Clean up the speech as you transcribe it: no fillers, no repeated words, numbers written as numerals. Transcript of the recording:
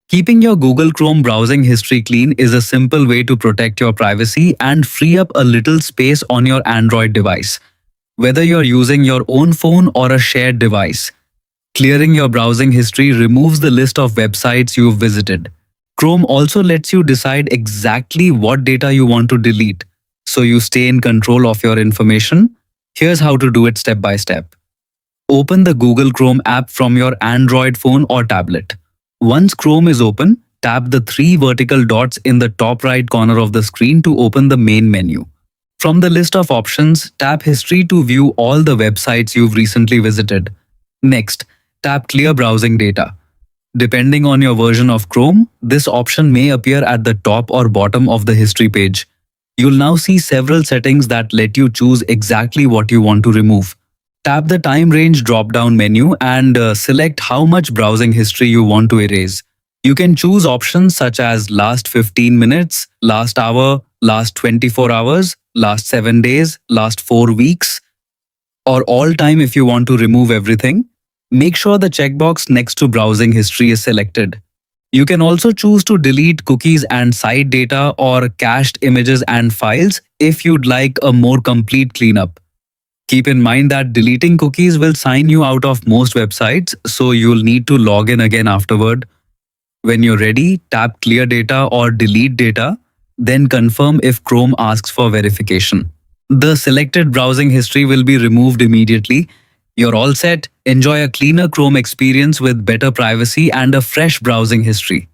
Keeping your Google Chrome browsing history clean is a simple way to protect your privacy and free up a little space on your Android device, whether you're using your own phone or a shared device. Clearing your browsing history removes the list of websites you've visited. Chrome also lets you decide exactly what data you want to delete, so you stay in control of your information. Here's how to do it step by step. Open the Google Chrome app from your Android phone or tablet. Once Chrome is open, tap the three vertical dots in the top right corner of the screen to open the main menu. From the list of options, tap History to view all the websites you've recently visited. Next, tap Clear Browsing Data. Depending on your version of Chrome, this option may appear at the top or bottom of the history page. You'll now see several settings that let you choose exactly what you want to remove. Tap the Time Range drop-down menu and select how much browsing history you want to erase. You can choose options such as last 15 minutes, last hour, last 24 hours, last 7 days, last 4 weeks, or all time if you want to remove everything. Make sure the checkbox next to browsing history is selected. You can also choose to delete cookies and site data or cached images and files if you'd like a more complete cleanup. Keep in mind that deleting cookies will sign you out of most websites, so you'll need to log in again afterward. When you're ready, tap Clear Data or Delete Data, then confirm if Chrome asks for verification. The selected browsing history will be removed immediately. You're all set. Enjoy a cleaner Chrome experience with better privacy and a fresh browsing history.